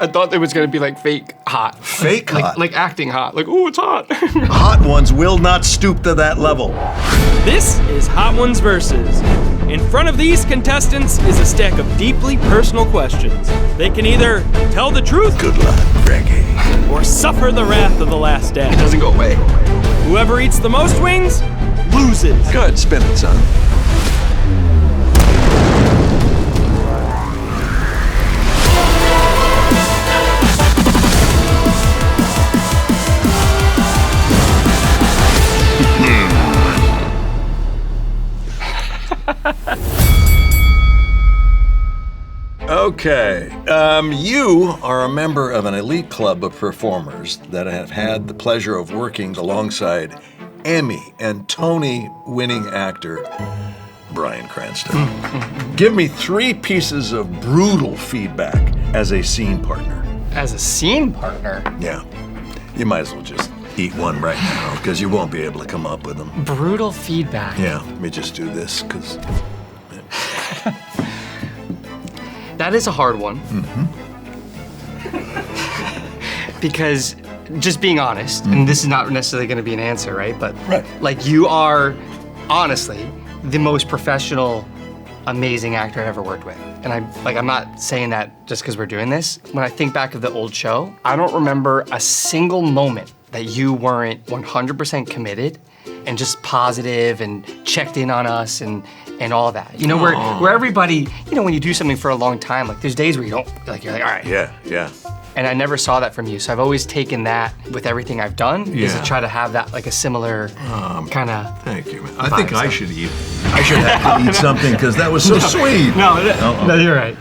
I thought it was gonna be like fake hot. Fake hot? Like acting hot. Like, ooh, it's hot. Hot ones will not stoop to that level. This is Hot Ones Versus. In front of these contestants is a stack of deeply personal questions. They can either tell the truth, Good luck, Frankie. or suffer the wrath of the last It dance. doesn't go away. Whoever eats the most wings loses. Good, spin it, son. Okay, you are a member of an elite club of performers that have had the pleasure of working alongside Emmy and Tony-winning actor Bryan Cranston. Give me 3 pieces of brutal feedback as a scene partner. As a scene partner, Yeah, you might as well just eat one right now because you won't be able to come up with them. brutal feedback. Yeah, let me just do this because That is a hard one. Because, just being honest, and this is not necessarily gonna be an answer, right? But Right. like, you are honestly the most professional, amazing actor I've ever worked with. And I'm not saying that just because we're doing this. When I think back of the old show, I don't remember a single moment that you weren't 100% committed and just positive and checked in on us and all that. You know, where everybody, you know, when you do something for a long time, like there's days where you don't, like you're like, all right. yeah. And I never saw that from you. So I've always taken that with everything I've done, is Yeah. to try to have that like a similar kind of. Thank you, man. I think I should eat. I should have to eat something because that was so sweet. No, you're right.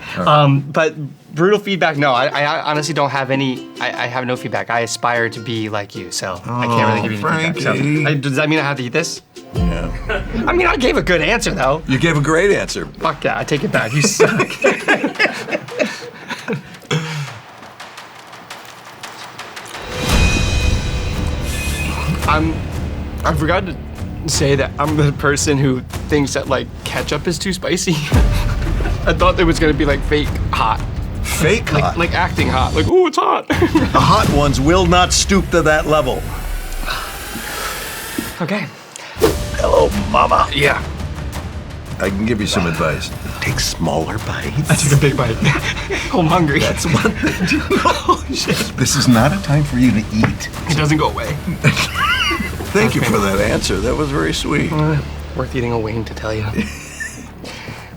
But brutal feedback, no, I honestly don't have any, I have no feedback. I aspire to be like you, so I can't really give you any feedback. Frankie. So, does that mean I have to eat this? Yeah. I mean, I gave a good answer though. You gave a great answer. Fuck yeah, I take it back. You suck. I forgot to say that I'm the person who thinks that like ketchup is too spicy. I thought it was gonna be like fake hot. Fake hot. Like acting hot. Like, ooh, it's hot. The hot ones will not stoop to that level. Okay. Hello, mama. Yeah. I can give you some advice. Take smaller bites. I took a big bite. I'm hungry. That's one thing. Oh shit. This is not a time for you to eat. It doesn't go away. Thank you for that answer. That was very sweet. Worth eating a wing to tell you.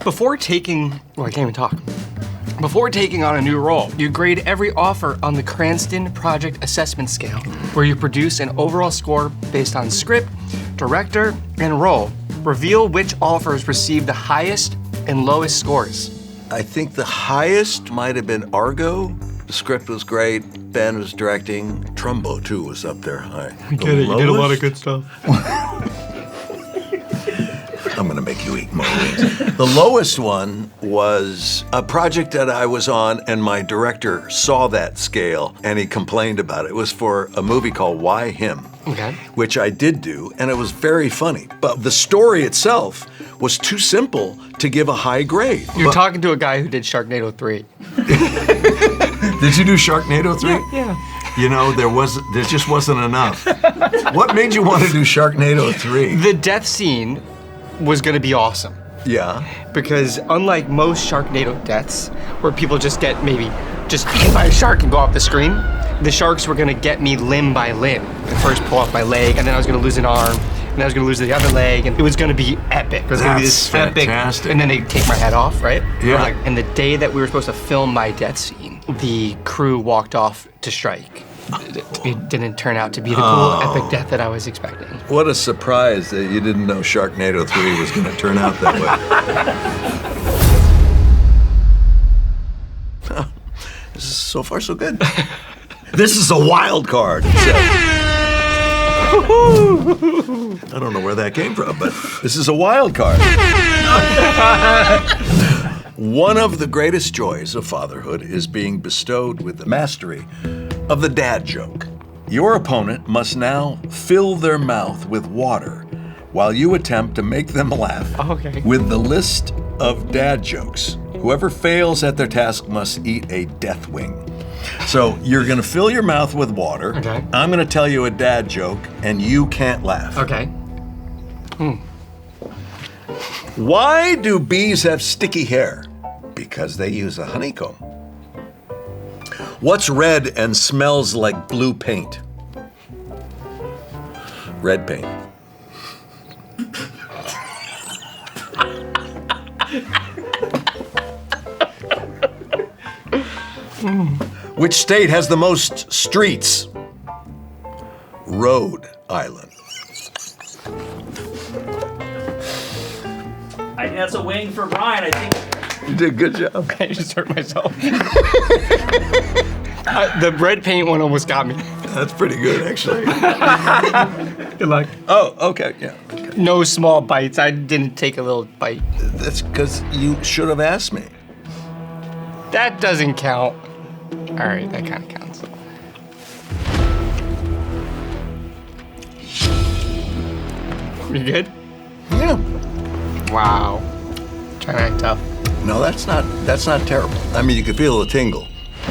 Before taking, I can't even talk. Before taking on a new role, you grade every offer on the Cranston Project Assessment Scale, where you produce an overall score based on script, director, and role. Reveal which offers received the highest and lowest scores. I think the highest might have been Argo. The script was great. Ben was directing. Trumbo, too, was up there high. You did a lot of good stuff. I'm gonna make you eat more wings. The lowest one was a project that I was on, and my director saw that scale and he complained about it. It was for a movie called Why Him? Okay. Which I did do, and it was very funny. But the story itself was too simple to give a high grade. You're talking to a guy who did Sharknado 3. Did you do Sharknado 3? Yeah. You know, there just wasn't enough. What made you want to do Sharknado 3? The death scene was gonna be awesome. Yeah. Because unlike most Sharknado deaths, where people just get maybe just hit by a shark and go off the screen, the sharks were gonna get me limb by limb. And first pull off my leg, and then I was gonna lose an arm, and I was gonna lose the other leg, and it was gonna be epic. It was gonna be this That's epic, fantastic. and then they take my head off, right? Yeah. And the day that we were supposed to film my death scene, the crew walked off to strike. It didn't turn out to be the cool, epic death that I was expecting. What a surprise that you didn't know Sharknado 3 was going to turn out that way. This is so far so good. This is a wild card. I don't know where that came from, but this is a wild card. One of the greatest joys of fatherhood is being bestowed with the mastery of the dad joke. Your opponent must now fill their mouth with water while you attempt to make them laugh Okay. with the list of dad jokes. Whoever fails at their task must eat a death wing. So you're gonna fill your mouth with water. Okay. I'm gonna tell you a dad joke, and you can't laugh. Okay. Why do bees have sticky hair? Because they use a honeycomb. What's red and smells like blue paint? Red paint. Which state has the most streets? Rhode Island. That's a wing for Brian, I think. You did a good job. I just hurt myself. The red paint one almost got me. That's pretty good, actually. Good luck. Oh, okay, yeah. Okay. No small bites. I didn't take a little bite. That's because you should have asked me. That doesn't count. All right, that kind of counts. You good? Yeah. Wow. Trying to act tough. No, that's not terrible. I mean, you could feel the tingle.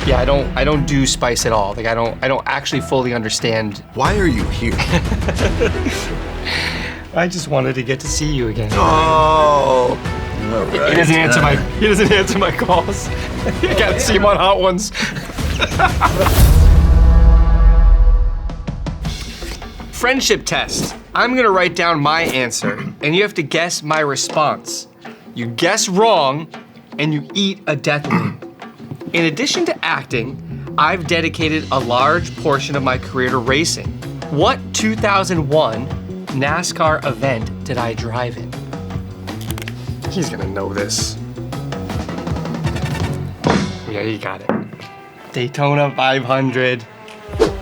Yeah, I don't do spice at all. Like I don't actually fully understand. Why are you here? I just wanted to get to see you again. Oh. All right. He doesn't answer my calls. I gotta see him on Hot Ones. Friendship test. I'm gonna write down my answer, and you have to guess my response. You guess wrong, and you eat a death wing. In addition to acting, I've dedicated a large portion of my career to racing. What 2001 NASCAR event did I drive in? He's gonna know this. Yeah, you got it. Daytona 500.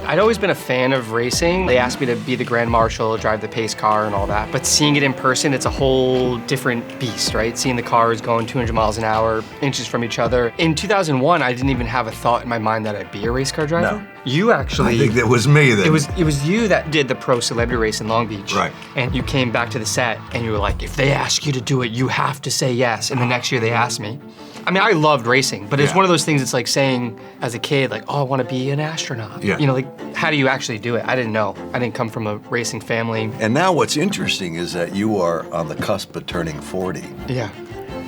I'd always been a fan of racing. They asked me to be the Grand Marshal, drive the pace car and all that. But seeing it in person, it's a whole different beast, right? Seeing the cars going 200 miles an hour, inches from each other. In 2001, I didn't even have a thought in my mind that I'd be a race car driver. No. You actually... I think that was me then. It was you that did the pro celebrity race in Long Beach. Right. And you came back to the set and you were like, if they ask you to do it, you have to say yes. And the next year they asked me. I mean, I loved racing, but it's one of those things it's like saying as a kid, like, oh, I want to be an astronaut. Yeah. You know, like, how do you actually do it? I didn't know. I didn't come from a racing family. And now what's interesting is that you are on the cusp of turning 40. Yeah.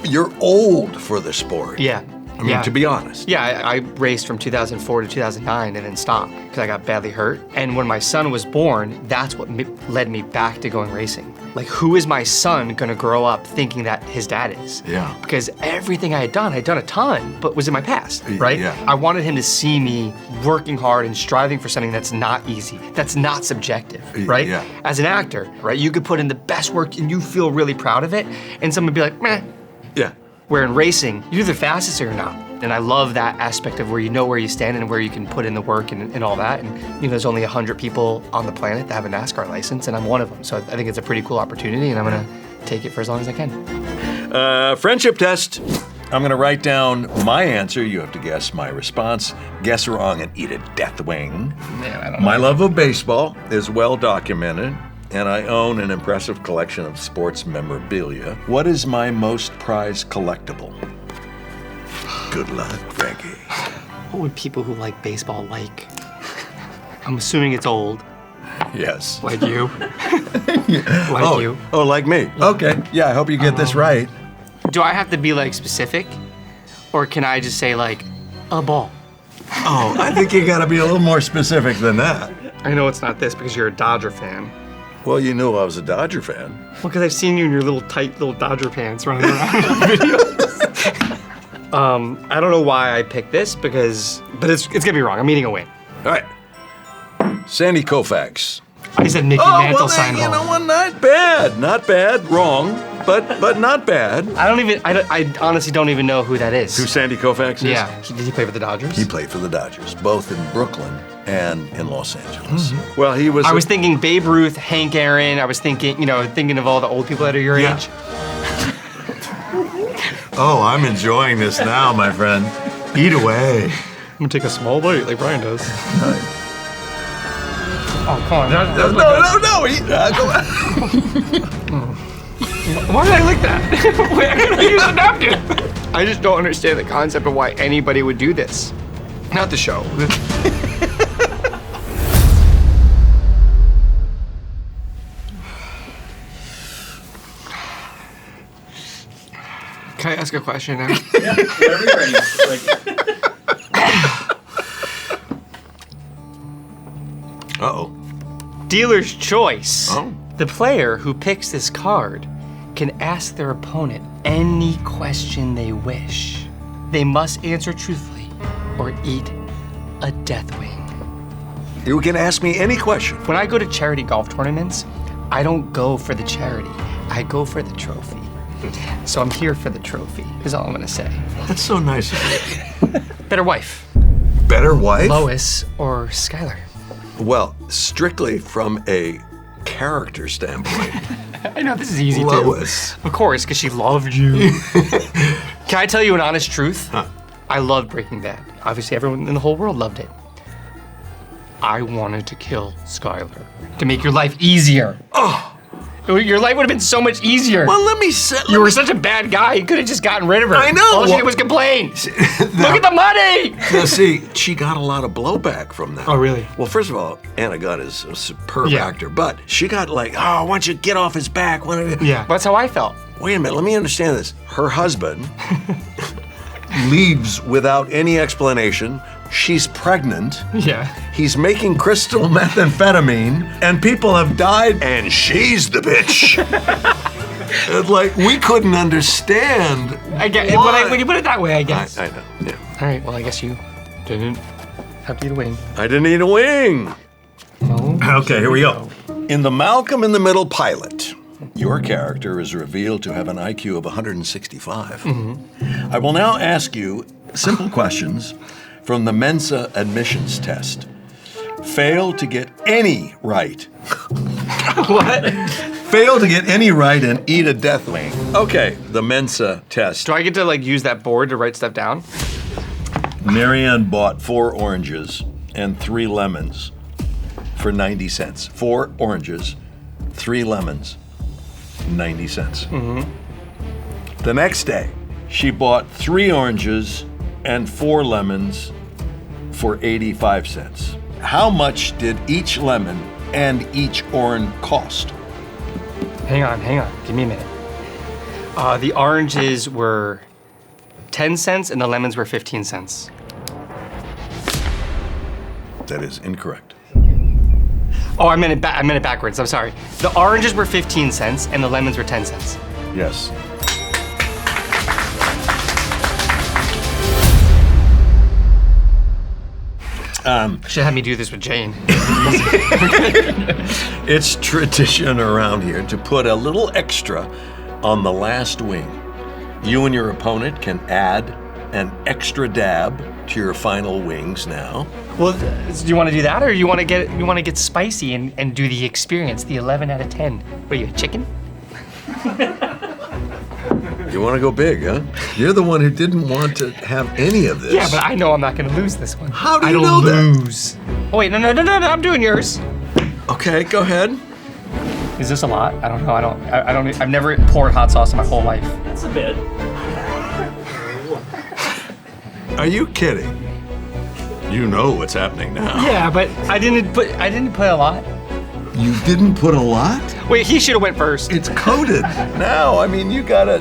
You're old for the sport. Yeah. I mean, to be honest. Yeah, I raced from 2004 to 2009 and then stopped because I got badly hurt. And when my son was born, that's what led me back to going racing. Like, who is my son gonna grow up thinking that his dad is? Yeah. Because everything I had done a ton, but was in my past, right? Yeah. I wanted him to see me working hard and striving for something that's not easy, that's not subjective, right? Yeah. As an actor, right, you could put in the best work and you feel really proud of it, and someone would be like, meh. Yeah. Where in racing, you're either fastest or you're not. And I love that aspect of where you know where you stand and where you can put in the work and all that. And you know, there's only 100 people on the planet that have a NASCAR license, and I'm one of them. So I think it's a pretty cool opportunity, and I'm gonna take it for as long as I can. Friendship test. I'm gonna write down my answer. You have to guess my response. Guess wrong and eat a death wing. Man, I don't know. My love of baseball is well documented, and I own an impressive collection of sports memorabilia. What is my most prized collectible? Good luck, Frankie. What would people who like baseball like? I'm assuming it's old. Yes. Like you. You. Oh, like me. Okay. Yeah, I hope you get this right. Do I have to be like specific? Or can I just say like, a ball? Oh, I think you gotta be a little more specific than that. I know it's not this because you're a Dodger fan. Well, you knew I was a Dodger fan. Well, because I've seen you in your little tight little Dodger pants running around in videos. I don't know why I picked this but it's gonna be wrong. I'm eating a win. All right. Sandy Koufax. I said Mickey Mantle sign you ball. know what? Not bad. Not bad. Wrong, but not bad. I honestly don't even know who that is. Who Sandy Koufax is? Yeah. Did he play for the Dodgers? He played for the Dodgers, both in Brooklyn and in Los Angeles. Well, he was. I was thinking Babe Ruth, Hank Aaron. I was thinking of all the old people that are your age. Oh, I'm enjoying this now, my friend. Eat away. I'm gonna take a small bite like Brian does. Oh, come on. No. Go Why did I lick that? Wait, I could have used a napkin. I just don't understand the concept of why anybody would do this. Not the show. Can I ask a question now? Yeah, whatever you're ready. Uh-oh. Dealer's choice. Oh. The player who picks this card can ask their opponent any question they wish. They must answer truthfully or eat a death wing. You can ask me any question. When I go to charity golf tournaments, I don't go for the charity. I go for the trophy. So I'm here for the trophy, is all I'm gonna say. That's so nice of you. Better wife, Better wife? Lois or Skylar? Well, strictly from a character standpoint, I know this is easy Lois. too. Of course, because she loved you. Can I tell you an honest truth? Huh. I loved Breaking Bad. Obviously, everyone in the whole world loved it. I wanted to kill Skylar to make your life easier. Oh. Your life would have been so much easier. Well, let me say. You were such a bad guy, you could have just gotten rid of her. I know. All she Well- did was complain. Look at the money! Now, see, she got a lot of blowback from that. Oh, really? Well, first of all, Anna Gunn is a superb Yeah. actor, but she got like, oh, why don't you get off his back? Why don't you-" Yeah. That's how I felt. Wait a minute, let me understand this. Her husband leaves without any explanation. She's pregnant. Yeah. He's making crystal methamphetamine, and people have died, and she's the bitch. It's like, we couldn't understand. I get it. why. When you put it that way, I guess. I know, yeah. All right, well, I guess you didn't have to eat a wing. I didn't eat a wing. No. Okay, here we go. In the Malcolm in the Middle pilot, your character is revealed to have an IQ of 165. I will now ask you simple questions from the Mensa admissions test. Fail to get any right. What? Fail to get any right and eat a death wing. Okay, the Mensa test. Do I get to like use that board to write stuff down? Marianne bought 4 oranges and 3 lemons for 90 cents. 4 oranges, 3 lemons, 90 cents. The next day, she bought 3 oranges and 4 lemons for 85 cents. How much did each lemon and each orange cost? Hang on. Give me a minute. The oranges were 10 cents and the lemons were 15 cents. That is incorrect. Oh, I meant it backwards. I'm sorry. The oranges were 15 cents and the lemons were 10 cents. Yes. Should have me do this with Jane. It's tradition around here to put a little extra on the last wing. You and your opponent can add an extra dab to your final wings now. Well, do you want to do that, or you want to get spicy and do the experience, the 11 out of 10? What are you, a chicken? You want to go big, huh? You're the one who didn't want to have any of this. Yeah, but I know I'm not going to lose this one. How do I you don't know that? lose. Oh wait, no, I'm doing yours. Okay, go ahead. Is this a lot? I don't know. I've never poured hot sauce in my whole life. That's a bit. Are you kidding? You know what's happening now. Yeah, but I didn't put a lot. You didn't put a lot? Wait, he should have went first. It's coated. Now, I mean, you gotta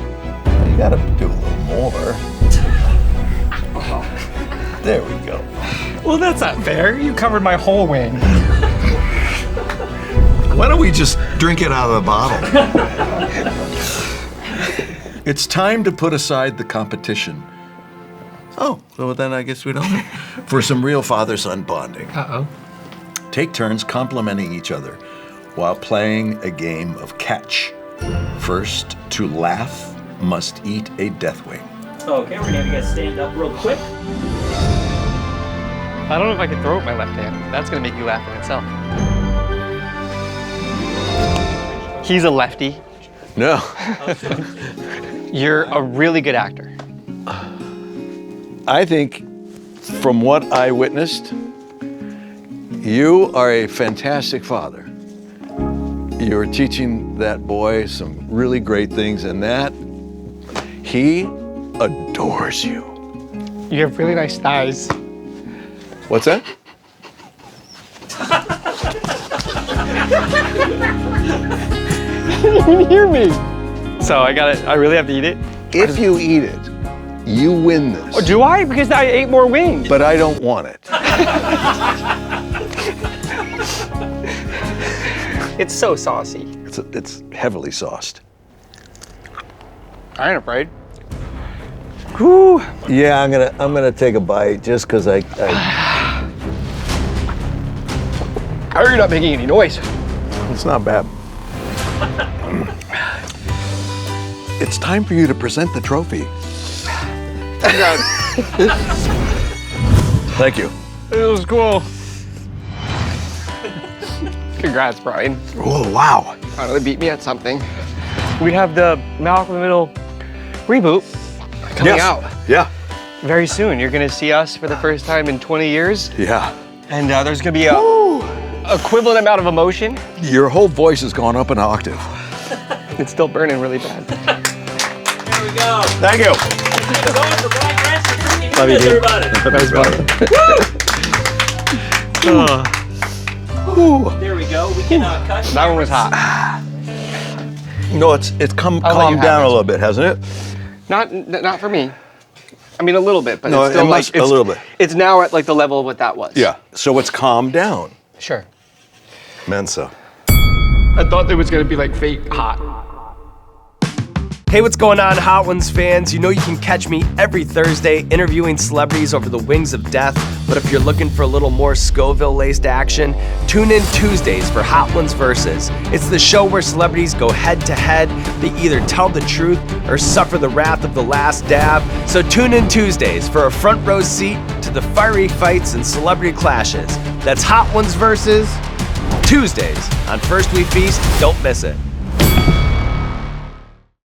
do a little more. There we go. Well, that's not fair. You covered my whole wing. Why don't we just drink it out of the bottle? It's time to put aside the competition. Oh, well then I guess we don't. For some real father-son bonding. Uh-oh. Take turns complimenting each other while playing a game of catch. First to laugh must eat a death wing. Okay, we're gonna have you guys stand up real quick. I don't know if I can throw it with my left hand. That's gonna make you laugh in itself. He's a lefty. No. You're a really good actor. I think from what I witnessed, you are a fantastic father. You're teaching that boy some really great things, and that he adores you. You have really nice thighs. What's that? You can hear me. So I really have to eat it? If you eat it, you win this. Oh, do I? Because I ate more wings. But I don't want it. It's so saucy. It's heavily sauced. I ain't afraid. Whew. Yeah, I'm gonna take a bite just because I How are you not making any noise? It's not bad. It's time for you to present the trophy. Thank you. It was cool. Congrats, Brian. Oh, wow. Finally beat me at something. We have the Malcolm in the Middle reboot coming out Yeah. very soon. You're gonna see us for the first time in 20 years. Yeah. And there's gonna be a equivalent amount of emotion. Your whole voice has gone up an octave. It's still burning really bad. There we go. Thank you. Keep it going for Bryan Cranston. Frankie Love you, Muniz, dude. everybody. Woo! There we go. We can cut. That one was hot. No, it's I'll let you calmed have down it. a little bit, hasn't it? Not for me. I mean, a little bit, but No, it's still it like must- a little bit. It's now at like the level of what that was. Yeah. So it's calmed down. Sure. Mensa. I thought it was gonna be like fake hot. Hey, what's going on, Hot Ones fans? You know you can catch me every Thursday interviewing celebrities over the wings of death, but if you're looking for a little more Scoville-laced action, tune in Tuesdays for Hot Ones Versus. It's the show where celebrities go head-to-head. They either tell the truth or suffer the wrath of the last dab. So tune in Tuesdays for a front row seat to the fiery fights and celebrity clashes. That's Hot Ones Versus Tuesdays on First We Feast. Don't miss it.